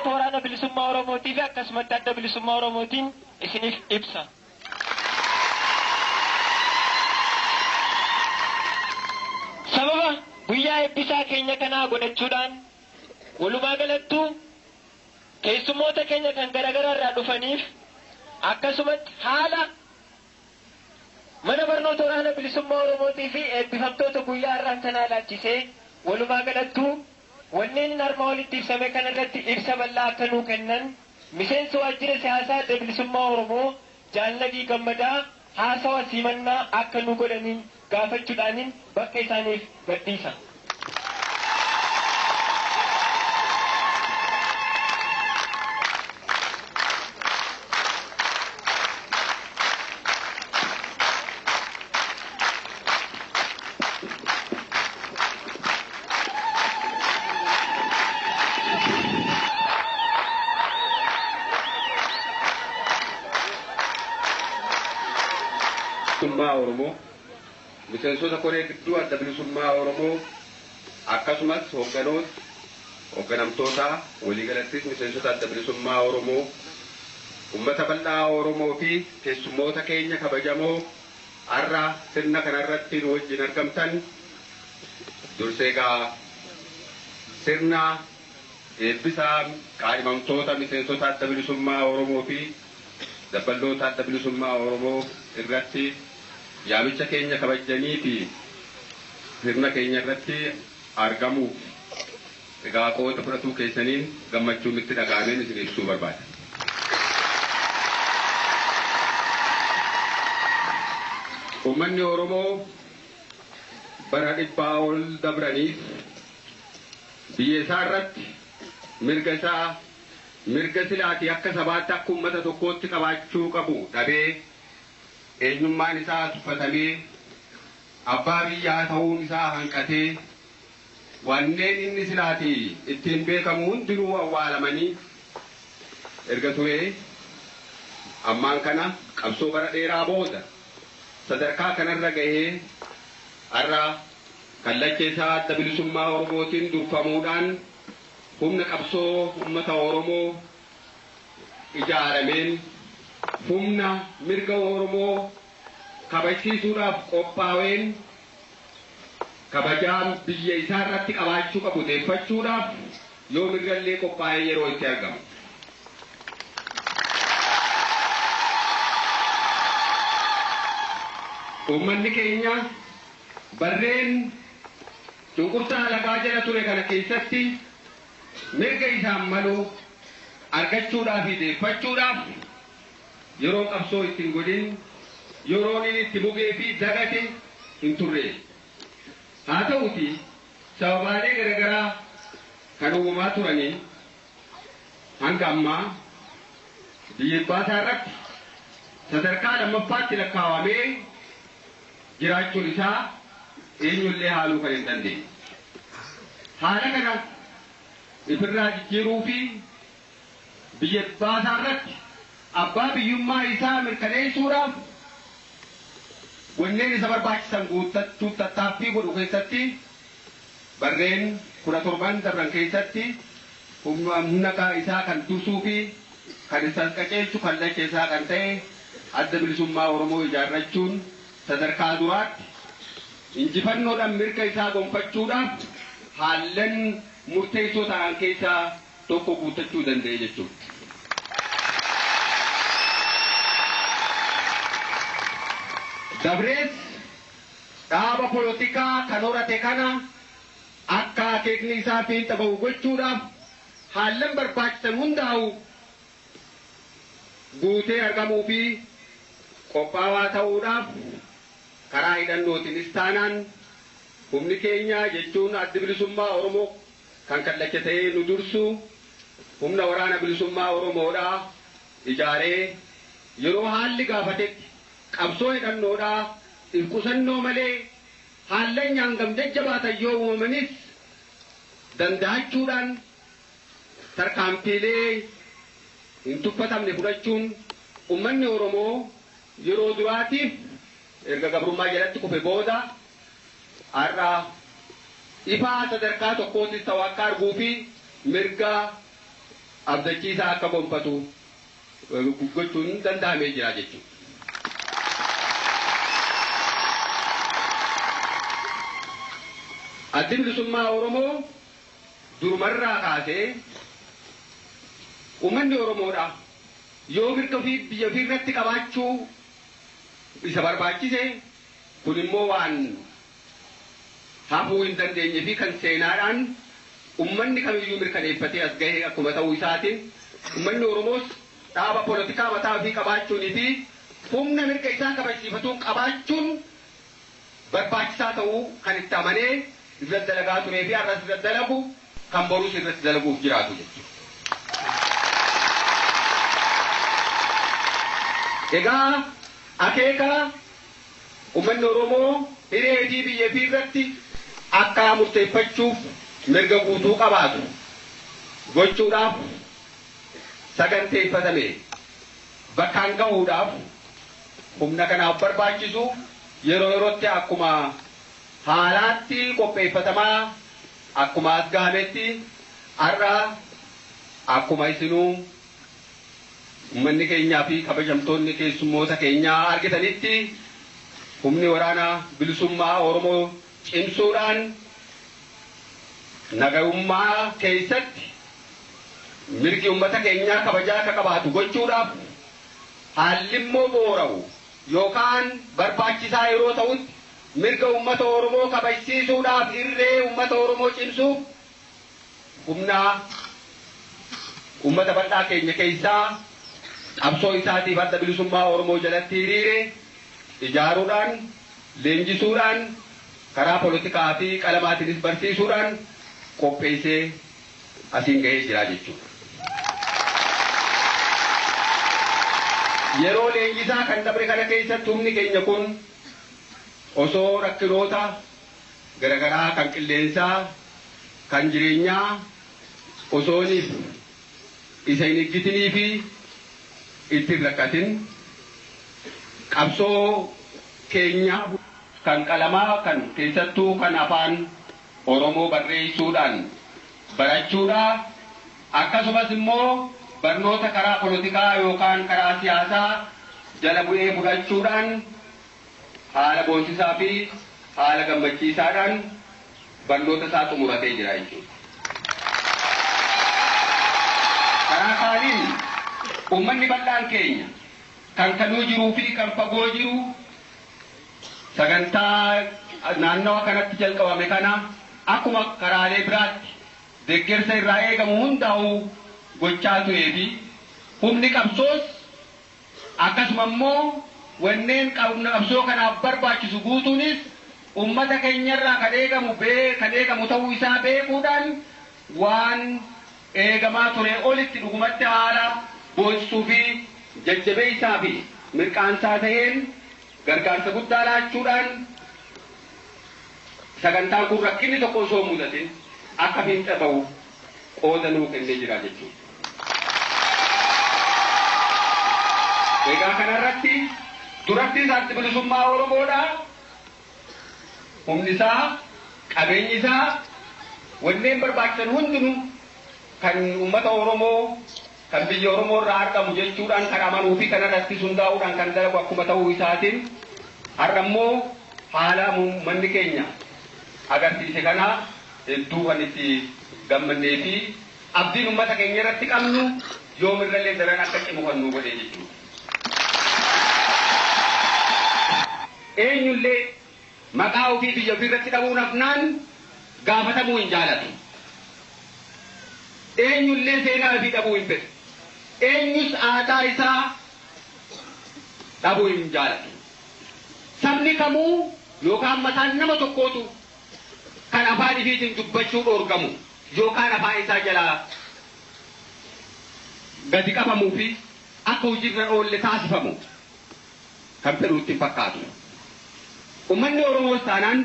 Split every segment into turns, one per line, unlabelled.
barnoota waraana bilisummaa Oromootii fi akkasumas adda bilisummaa Oromootiin isiniif ibsa. Sababa guyyaa eebbisaa keenya kanaa godhachuudhaan walumaa galattuu keessummoota keenya kan garaagaraa irraa dhufaniif akkasumas haala mana barnoota waraana bilisummaa Oromootii fi eebbifamtoota guyyaa irraan kanaa laachisee walumaa galattuu wanneen harma walitti ibsame kan irratti ibsa bal'aa akka nuu kennan miseensa waajjira siyaasaa adda bilisummaa Oromoo Jaalladii Gammadaa haasawa simannaa akka nuu godhaniin gaafachuudhaaniin bakka isaaniif gadhiisa.
Oromoo miseensota koree gidduu adda bilisummaa Oromoo akkasumas hoogganamtoota waliigalattis miseensota adda bilisummaa Oromoo ummata bal'aa Oromoo fi keessummoota keenya kabajamoo har'a sirna kanarratti nu wajjin argamtan durseegaa sirna eebbisaa qaadhimamtoota miseensota adda bilisummaa Oromoo fi dabballoota adda bilisummaa Oromoo irratti yaamicha keenya kabajanii fi sirna keenya irratti argamuuf egaa qooda fudhatuu keessaniin gammachuun itti dhaga'ameen isin ibsuu barbaada. Uummanni Oromoo bara dhibbaa ol dabraniif biyya isaa irratti mirga silaatii akka sabaatti akka uummata tokkootti qabaachuu qabu dhabee eenyummaan isaa tuffatamee abbaa biyyaa ta'uun isaa hanqatee wanneen inni silaatii ittiin beekamu hundinuu awwaalamanii erga turee ammaan kana qabsoo bara dheeraa booda sadarkaa kanarra gahee har'a kallacha isaa adda bilisummaa Oromootiin durfamuudhaan humna qabsoo uummata Oromoo ijaarameen humna mirga Oromoo kabachiisuudhaaf qophaa'een kabajaan biyya isaa irratti qabaachuu qabu deeffachuudhaaf yoo mirgallee qophaa'ee yeroo itti argamu. Uummanni keenya barreen cunqursaa alagaa jala ture kana keessatti mirga isaan malu argachuudhaaf fi deeffachuudhaaf yeroo qabsoo ittiin godhin yeroo inni itti bugee fi dagate hin turre. Haa ta'uti sababaalee garaagaraa kan uumamaa turanii hanga ammaa biyya baasaa irratti sadarkaa lammaffaatti lakkaawamee jiraachuun isaa eenyullee haaluu kan hin dandeenye. Haala kana ifirraa jijjiiruu fi biyya baasaa irratti abbaa biyyummaa isaa mirkaneessuudhaaf wanneen isa barbaachisan guuttachuuf tattaaffii godhu keessatti barreen 17 darban keessatti humna isaa kan dursuu fi kan isaan qajeelchu kallacha isaa kan ta'e adda bilisummaa Oromoo ijaarrachuun sadarkaa duraatti injifannoodhaan mirga isaa gonfachuudhaaf haallan murteessoo ta'an keessaa tokko guuttachuu danda'e jechuudha. Dabrees dhaaba polotikaa kan horate kana akka akeekni isaa fiixa bahu gochuudhaaf haallan barbaachisan hundaa'u guutee argamuu fi qophaawaa ta'uudhaaf karaa hidhannootiinis taanaan humni keenya jechuun addi bilisummaa Oromoo kan kallacha ta'ee nu dursu humna waraana bilisummaa Oromoodhaa ijaaree yeroo haalli gaafatetti qabsoo hidhannoodhaa qusannoo malee haallan hangam jajjabaatan yoo uumamanis danda'achuudhaan tarkaanfiilee hin tuffatamne fudhachuun uummanni Oromoo yeroo duraatiif erga gabrummaa jalatti kufe booda har'a ifaa sadarkaa tokkootis ta'u akka arguu fi mirga abdachiisaa akka gonfatu gochuun danda'amee jira jechuudha. Addi bilisummaa Oromoo durumarraa kaasee uummanni Oromoodha yoo mirga ofii biyya ofii irratti qabaachuu isa barbaachise kun immoo waan hafuu hin dandeenye fi kan seenaadhaan uummanni kamiyyuu mirkaneeffatee as gahee akkuma ta'uu isaatiin uummanni Oromoos dhaaba poolitikaa mataa ofii qabaachuunii fi humna mirga isaa kabachiifatuun qabaachuun barbaachisaa ta'uu kan itti amanee irratti dalagaa turee fi har'as irratti dalagu kan boruus irratti dalaguuf jiraatu jechuudha. Egaa akeeka uummanni Oromoo hiree fi biyya ofii irratti akka murteeffachuuf mirga guutuu qabaatu gochuudhaaf saganteeffatame bakkaan gahuudhaaf humna kanaaf barbaachisu yeroo yerootti akkuma haalaatti qopheeffatamaa akkuma as gahametti har'a akkuma isinuu uummanni keenyaa fi kabajamtoonni keessummoota keenyaa argitanitti humni waraanaa bilisummaa Oromoo cimsuudhaan nagayummaa keessatti mirgi uummata keenyaa kabajaa akka qabaatu gochuudhaaf haalli immoo boora'u yookaan barbaachisaa yeroo ta'utti mirga uummata Oromoo kabajsiisuudhaaf irree uummata Oromoo cimsuuf humna uummata bal'aa keenya keessaa qabsoo isaatiif adda bilisummaa Oromoo jalatti hiriire ijaaruudhaan leenjisuudhaan karaa poolitikaa fi qalamaatiinis barsiisuudhaan qopheessee asiin gahee jira jechuudha. Yeroo leenjisaa kan dabre kana keessatti humni keenya kun osoo rakkinoota garagaraa kan qilleensaa kan jireenyaa osooniif isa hin eeggatinii fi itti rakkatin qabsoo keenya kan qalamaa kan keessattuu kan afaan Oromoo barreessuudhaan barachuudhaan akkasumas immoo barnoota karaa poolitikaa yookaan karaa siyaasaa jala bu'ee fudhachuudhaan haala boonsisaa fi haala gammachiisaadhaan barnoota isaa xumuratee jira jechuudha. Karaa kaaniin uummanni bal'aan keenya kan kanuu jiruu fi kan fagoo jiru sagantaa naannawa kanatti jalqabame kana akkuma karaalee biraatti deeggarsa irraa eegamu hundaa'u gochaa turee fi humni qabsoos akkasuma immoo wanneen qabsoo kanaaf barbaachisu guutuunis uummata keenyarraa kan eegamu ta'uu isaa beekuudhaan waan eegamaa ture olitti dhugumatti haala boonsisuu fi jajjabeessaa fi mirqaansaa ta'een gargaarsa guddaa laachuudhaan sagantaan kun rakkinni tokko osoo mudatin akka fiinxa ba'u qooda nuu kennee jira jechuudha. Egaa kanarratti duratti addi bilisummaa Oromoodha. Humni isaa, qabeenyi isaa, wanneen barbaachisan hundinuu kan uummata Oromoo kan biyya Oromoo irraa argamu jechuudhaan kan amanuu fi kan irratti hundaa'uudhaan kan dalagu akkuma ta'uu isaatiin har'a immoo haala manni keenya agarsiise kana hedduu kan itti gammannee fi abdiin uummata keenya irratti qabnu yoomirrallee daran akka cimu kan nu godhee jechuudha. Eenyullee maqaa ofii biyya ofii irratti dhabuun hafnaan gaafatamuu hin jaalatu. Eenyullee seenaa ofii dhabuu hin fedhu. Eenyus aadaa isaa dhabuu hin jaalatu. Sabni kamuu yookaan mataan nama tokkootu kan afaan ifiitiin dubbachuu dhoorgamu yookaan afaan isaa jalaa gadi qabamuu fi akka hojiirra oolle taasifamu kan fedhuutti fakkaatu. Uummanni Oromoos taanaan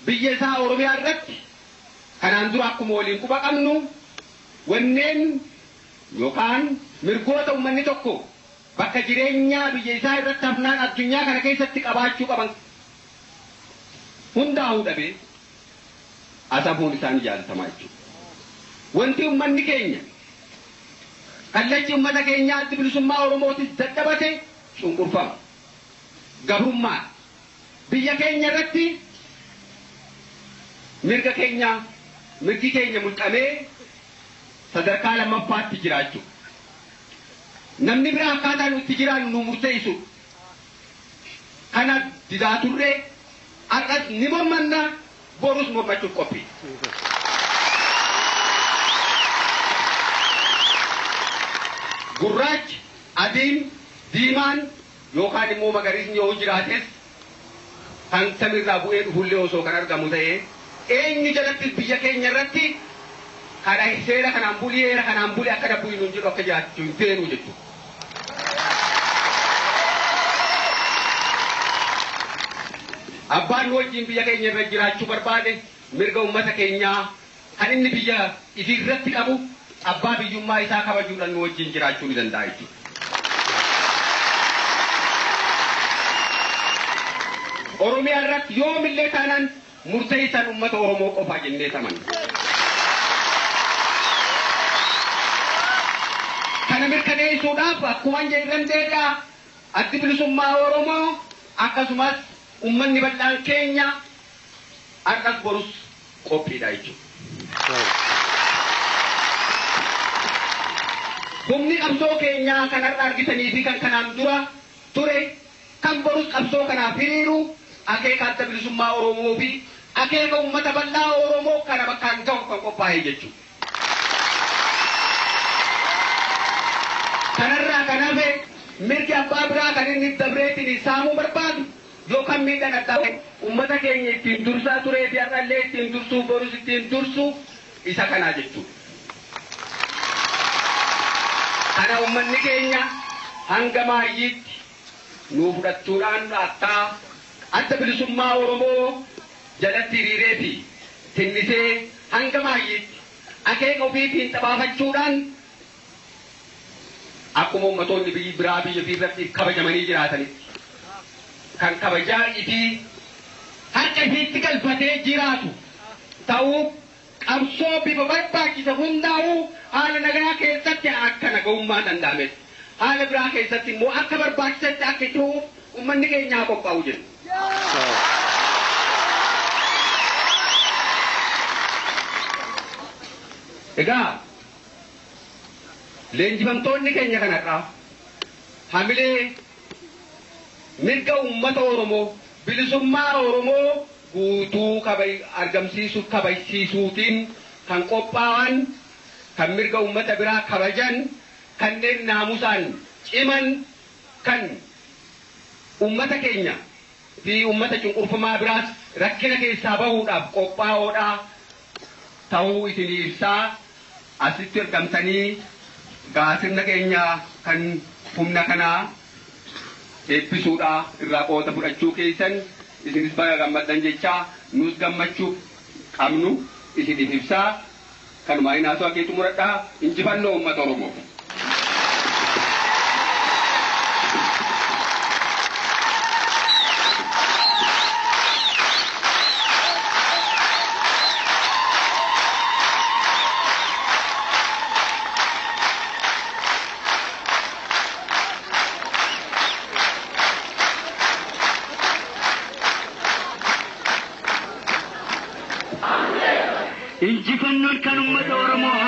biyya isaa Oromiyaa irratti kanaan dura akkuma waliin quba qabnu wanneen yookaan mirgoota uummanni tokko bakka jireenyaa biyya isaa irratti hafnaan addunyaa kana keessatti qabaachuu qaban hundaa'uu dhabee asafuun isaanii jaalatamaa jechuudha. Wanti uummanni keenya kallachi ummata keenyaatti bilisummaa Oromootis dadhabate cunqurfama. Gabrummaa biyya keenya irratti mirgi keenya mulqamee sadarkaa lammaffaatti jiraachuu. Namni biraa akkaataa nuti jiraannu nu murteessu. Kana didaa turre har'as ni mormanna borus mormachuuf qophii. Gurraachi, adiin, diimaan yookaan immoo magariisni yoo jiraates kan samiirraa bu'ee dhufullee osoo kan argamu ta'ee eenyu jalatti biyya keenya irratti kadha seera kanaan bulii heera kanaan bulii akka dabbuun hin jedhu akka jiraachuu hin feenu jechuudha. Abbaan wajjin biyya keenya irra jiraachuu barbaade mirga uummata keenyaa kan inni biyya ifii irratti qabu abbaa biyyummaa isaa kabajuudhaan nu wajjin jiraachuu ni danda'a jechuudha. Oromiyaa irratti yoomillee taanaan murteessan uummata Oromoo qofaa jennee taman. Kana mirkaneessuudhaaf akkuma jedhan deebi'aa addi bilisummaa Oromoo akkasumas ummanni bal'aan keenya har'as borus qophiidha jechuudha. Humni qabsoo keenyaa kan har'a argitanii fi kan kanaan dura ture kan borus qabsoo kanaaf hiriiru akeeka adda bilisummaa Oromoo fi akeeka ummata bal'aa Oromoo kana bakkaan ga'u kan qophaa'e jechuudha. Kanarraa kan hafe mirgi abbaa biraa kan inni dabreetiin saamuu barbaadu yookaan miidhaan adda ummata keenya ittiin dursaa turee fi har'allee ittiin dursuu borus ittiin dursuu isa kanaa jechuudha. Kana ummanni keenya hanga maayyiitti nuu fudhachuudhaan akka adda bilisummaa Oromoo jalatti hiriiree fi tinnisee hanga maayyiitti akeeka ofiitiin xabaafachuudhaan akkuma ummatoonni biyyi biraa biyya fi irratti kabajamanii jiraatanitti kan kabajaa fi harka ifiitti galfatee jiraatu ta'uu qabsoo bifa barbaachisa hundaa'uu haala nagaa keessatti akka nagahummaa danda'ame haala biraa keessatti immoo akka barbaachisatti akka jiruuf ummanni keenyaa qophaa'u jedhu. Egaa leenjifamtoonni keenya kanarraa hamilee mirga ummata Oromoo bilisummaa Oromoo guutuu argamsiisuuf kabajsiisuutiin kan qophaa'an kan mirga ummata biraa kabajan kanneen naamusaan ciman kan ummata keenya fi ummata cunqurfamaa biraas rakkina keessaa bahuudhaaf qophaa'oodha ta'uu isinii ibsaa asitti argamtanii gaasirna keenya kan humna kanaa eebbisuudha irraa qooda fudhachuu keessan isinis baga gammaddan jechaa nus gammachuu qabnu isiniif ibsaa kanuma inaasoo akka xumuradhaa injifannoo uummata Oromoo.
injifannoon kan uummata Oromoo